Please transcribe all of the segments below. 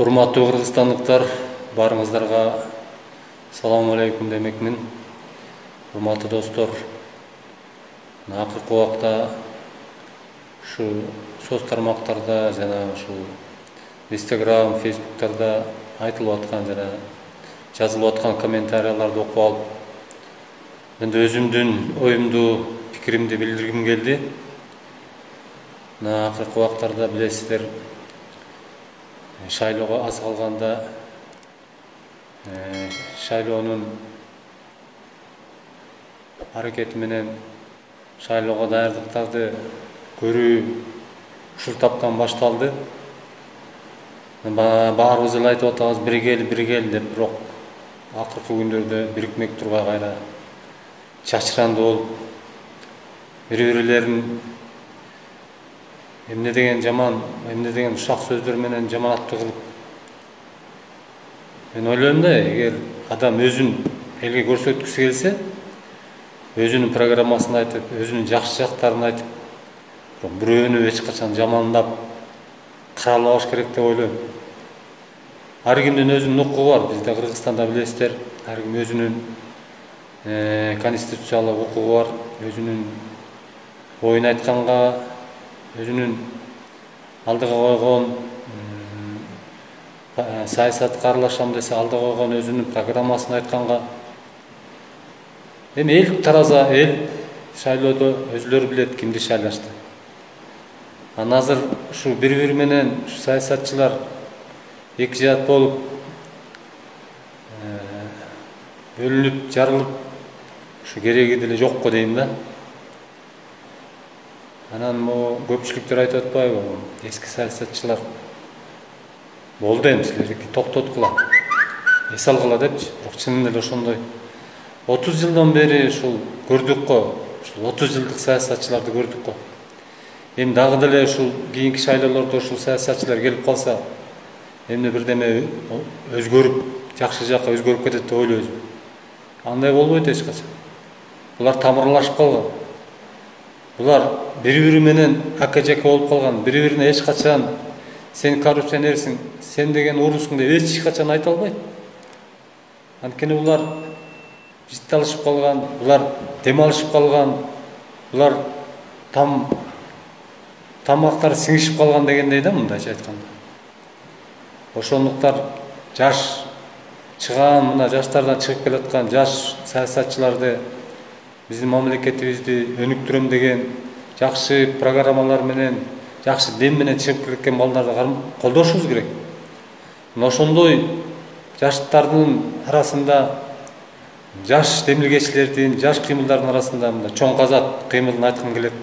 Урматтуу кыргызстандыктар, барыңыздарга салам алейкум демекмин. Урматтуу достор, акыркы убакта ушу соц тармактарда жана ушу Instagram, Facebooktарда айтылып аткан жана жазылып аткан комментарияларды окуп алып, мен өзүмдүн оюмду, пикиримди билдиргим келди. Акыркы убактарда билесиздер, шайлоого аз калганда шайлоонун аракети менен шайлоого даярдыктарды көрүү ушул таптан башталды. Баарыбыз эле айтып атабыз, биригели деп, бирок акыркы күндөрдө бирикмек турбай кайра чачыранды болуп, бири-бирлерин эмне деген жаман, эмне деген ушак сөздөр менен жаманаттуу кылып, мен ойлойм да, эгер адам өзүн элге көрсөткүсү келсе, өзүнүн программасын айтып, өзүнүн жакшы жактарын айтып, бирөөнү эч качан жамандап каралбаш керек деп ойлойм. Ар кимдин өзүнүн укугу бар. Бизде Кыргызстанда билесиздер, ар ким өзүнүн конституциялык укугу бар, өзүнүн оюн айтканга, өзүнүн алдыга койгон саясатка аралашам десе алдыга койгон өзүнүн программасын айтканга. Эми эл тараза, эл шайлоодо өзүлөрү билет кимди шайлашты. Анан азыр ушу бири-бири менен саясатчылар эки жаат болуп, бөлүнүп, жарылып, ушу кереги деле жокко дейм да. Анан могу көпчүлүктөр айтып атпайбы, эски саясатчылар болду эми силердики токтоткула, эс алгыла депчи. Бирок чынында эле ошондой 30 жылдан бери ушул көрдүк го, ушул 30 жылдык саясатчыларды көрдүк го. Эми дагы деле ушул кийинки шайлоолордо ушул саясатчылар келип калса, эмне бирдеме өзгөрүп, жакшы жакка өзгөрүп кетет деп ойлойбуз. Андай болбойт эч качан. Булар тамырлашып калган. Булар бири-бири менен ака-жака болуп калган. Бири-бирине эч качан сен коррупционерсиң, сен деген урусуң деп эч качан айта албайт. Анткени булар житте алышып калган, булар дем алышып калган, булар тамактары сиңишип калган дегендей да, мындайча айтканда. Ошондуктан жаш чыган, мына жаштардан чыгып келаткан жаш саясатчыларды, биздин мамлекетибизди өнүктүрөм деген жакшы программалар менен, жакшы дем менен чыгып кеткен балдарды колдошубуз керек. Мына ошондой жаштардын арасында, жаш демилгечилердин, жаш кыймылдардын арасында мына чоң казат кыймылын айткым келет.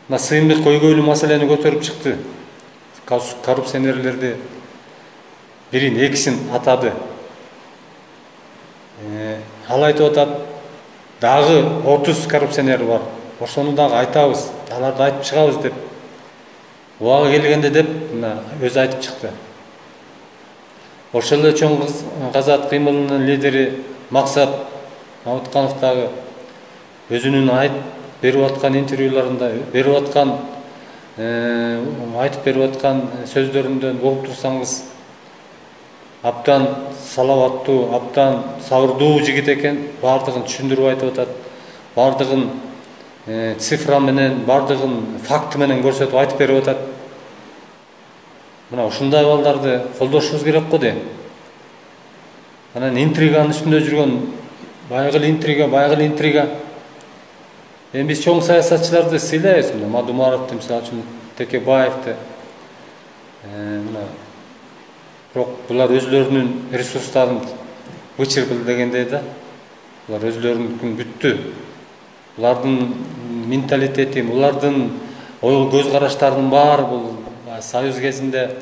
Мына Сыйынбек көйгөйлүү маселени көтөрүп чыкты. Коррупционерлерди бирин, экисин атады. Ал айтып атат, дагы 30 коррупционер бар. Ошону дагы айтабыз, аларды айтып чыгабыз деп. Убагы келгенде деп, мына өзү айтып чыкты. Ошол эле чоң казат кыймылынын лидери Максат Мамытканов дагы өзүнүн айтып берип аткан интервьюларында, берип аткан айтып берип аткан сөздөрүндөн угуп турсаңыз, абдан салаваттуу, абдан сабырдуу жигит экен. Бардыгын түшүндүрүп айтып атат. Бардыгын цифра менен, бардыгын факт менен көрсөтүп айтып берип атат. Мына ушундай балдарды колдошубуз керек го дейм. Анан интриганын үстүндө жүргөн байгыл интрига. Эми биз чоң саясатчыларды сыйлайбыз, Мадумаровду, мисалы үчүн Текебаевди. Мына бирок булар өзлөрүнүн ресурстарын вычерпали дегендей да. Булар өзлөрүнүн бүттү. Булардын менталитети, булардын ой көз караштарынын баары бул союз кезинде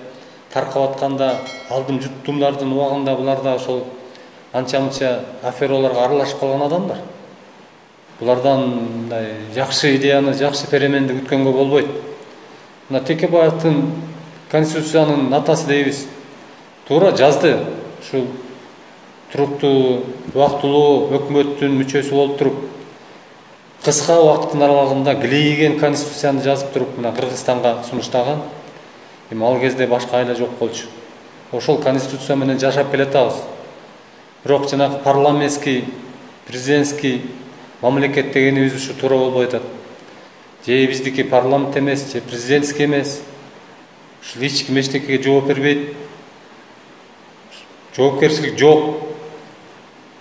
таркап атканда алдым жуттумдардын убагында булар да ошол анча-мынча афераларга аралашып калган адамдар. Булардан мындай жакшы идеяны, жакшы переменди күткөнгө болбойт. Мына Текебаевдин конституциянын атасы дейбиз. Туура жазды. Ушул туруктуу, убактылуу өкмөттүн мүчөсү болуп туруп, кыска убакыттын аралыгында килейген конституцияны жазып туруп, мына Кыргызстанга сунуштаган. эми ал кезде башка айла жок болчу. Ошол конституция менен жашап келатабыз. Бирок жанагы парламентский, президентский мамлекет дегенибиз ушу туура болбой атат. Же биздики парламент эмес, же президентский эмес. Ушул эч ким эчтекеге жооп бербейт. Жоопкерчилик жок.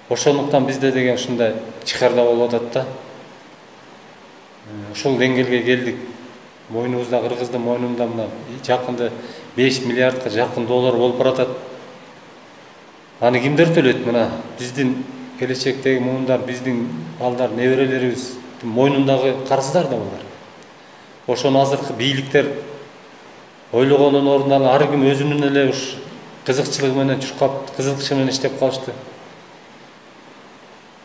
Ошондуктан бизде деген ушундай чыгарда болуп атат да. Ушул деңгээлге келдик. Мойнубузда Кыргыздын мойнунда мына жакында 5 миллиардка жакын доллар болуп баратат. Аны кимдер төлөйт? Мына биздин келечектеги муундар, биздин балдар, неберелерибиз мойнундагы карыздар да булар. Ошону азыркы бийликтер ойлогондон ордуна ар ким өзүнүн эле уш кызыкчылыгы менен чуркап, кызыкчы менен иштеп калышты.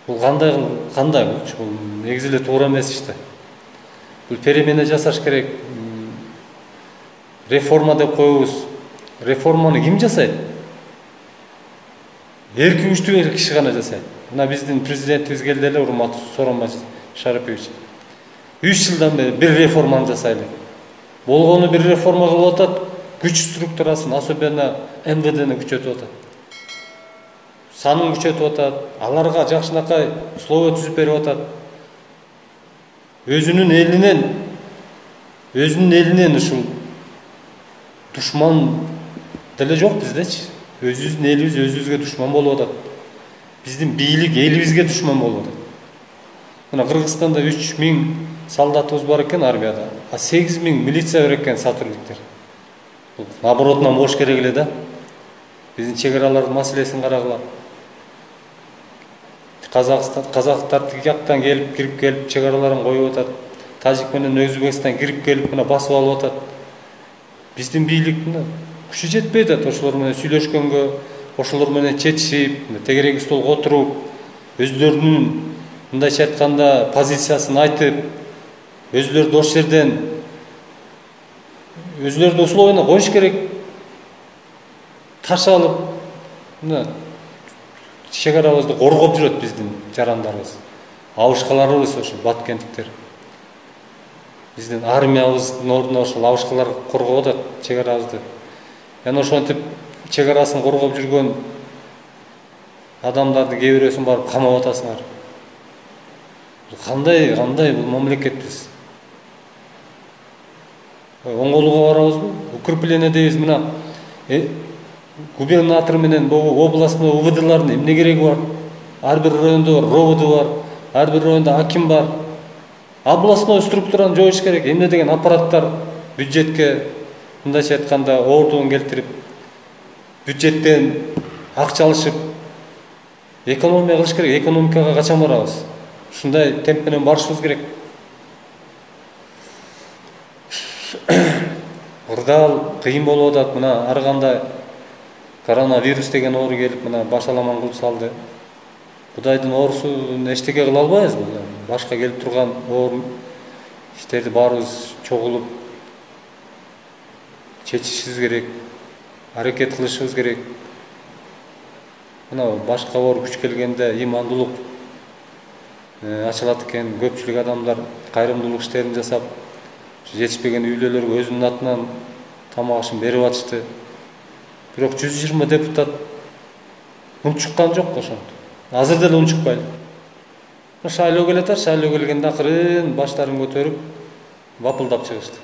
Бул кандай бул негизи эле туура эмес иште. Бул перемена жасаш керек. Реформа деп коебуз. Реформаны ким жасайт? Эрки күчтүү киши гана жасайт. Мына биздин президентибиз келди эле, урматтуу Сооронбай Шарипович. 3 жылдан бери бир реформаны жасайлы. Болгону бир реформа кылып атат, күч структурасын, особенно МВДны күчөтүп атат. Санын күчөтүп атат, аларга жакшынакай условия түзүп берип атат. Өзүнүн элинен ушул душман деле жок биздечи. Өзүбүздүн элибиз өзүбүзгө душман болуп атат. Биздин бийлик элибизге душман болуп атат. Мына Кыргызстанда 3000 солдатыбыз бар экен армияда, а 8000 милиция бар экен сотрудниктер. Бул наоборотунан болуш керек эле да. Биздин чек аралардын маселесин карагыла. Казактар тиги жактан кирип келип чек араларын коюп атат. Тажик менен Өзбекстан кирип келип мына басып алып атат. Биздин бийлик күчү жетпей атат ошолор менен сүйлөшкөнгө, ошолор менен четишип, тегерек столго отуруп, өзлөрүнүн мындайча айтканда позициясын айтып, өзлөрү ош жерден өзлөрү условияны коюш керек. Таш алып, мына чек арабызды коргоп жүрөт биздин жарандарыбыз. Абышкаларыбыз ошо баткенттиктер. Биздин армиябыздын ордуна ошол абышкалар коргоп атат чек арабызды. Яна ошентип чек арасын коргоп жүргөн адамдарды кээ бирөөсүн барып камап атасыңар. Кандай бул мамлекетпиз? Оңголууга барабызбы? Укрепление дейбиз, мына губернатор менен областной УВДлардын эмне кереги бар? Ар бир райондо РОВД бар, ар бир райондо аким бар. Областной структураны жоюш керек. Эмне деген аппараттар бюджетке мындайча айтканда оордуун келтирип, бюджеттен акча алышып, экономия кылыш керек. Экономикага качан барабыз? Ушундай темп менен барышыбыз керек. Ырдал кыйын болуп атат. Мына ар кандай коронавирус деген оору келип, мына башаламан кылып салды. Кудайдын оорусун эчтеке кыла албайбызбы? Башка келип турган оору иштерди баарыбыз чогулуп чечишибиз керек, аракет кылышыбыз керек. Мына башка оору күч келгенде имандуулук ачылат экен. Көпчүлүк адамдар кайрымдуулук иштерин жасап, жетишпеген үйлөлөргө өзүнүн атынан тамак ашын берип атышты. Бирок 120 депутат ун чыккан жок ошентип. Азыр деле ун чыкпайлы. Шайлоо келатат, шайлоо келгенде акырын баштарын көтөрүп бапылдап чыгышты.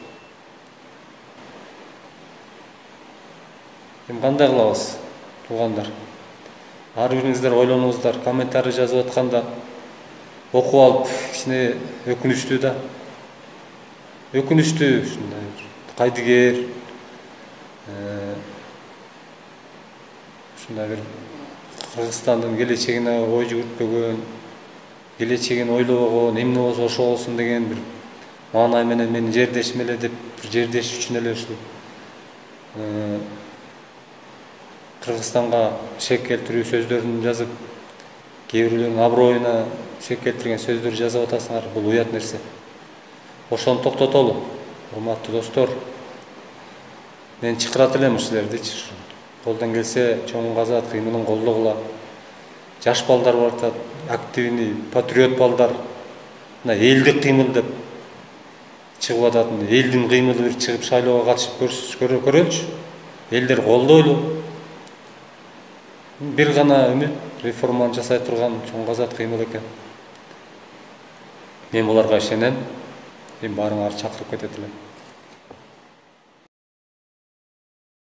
Эми кандай кылабыз, туугандар? Ар бириңиздер ойлонуңуздар, комментарий жазып атканда окуп алып, кичине өкүнүчтүү да. Өкүнүчтүү, ушундай кайдыгер, ушундай бир Кыргызстандын келечегине ой жүгүртпөгөн, келечегин ойлобогон, эмне болсо ошо болсун деген бир маанай менен менин жердешим эле деп, бир жердеш үчүн эле ушул Кыргызстанга шек келтирүү сөздөрүн жазып, кээ бирлердин аброюна шек келтирген сөздөр жазып атасыңар. Бул уят нерсе. Ошону токтотолу, урматтуу достор. Мен чакырат элем силердичи. Колдон келсе чоң казат кыймылын колдогула. Жаш балдар бар атат, активный патриот балдар. Мына элдик кыймыл деп чыгып ататын элдин кыймылы бир чыгып шайлоого катышып көрөлүчү. Элдер колдойлу. Бир гана үмүт реформаны жасай турган чоң азат кыймыл экен. Мен буларга ишенем. Мен баарыңар чакырып кетет элем.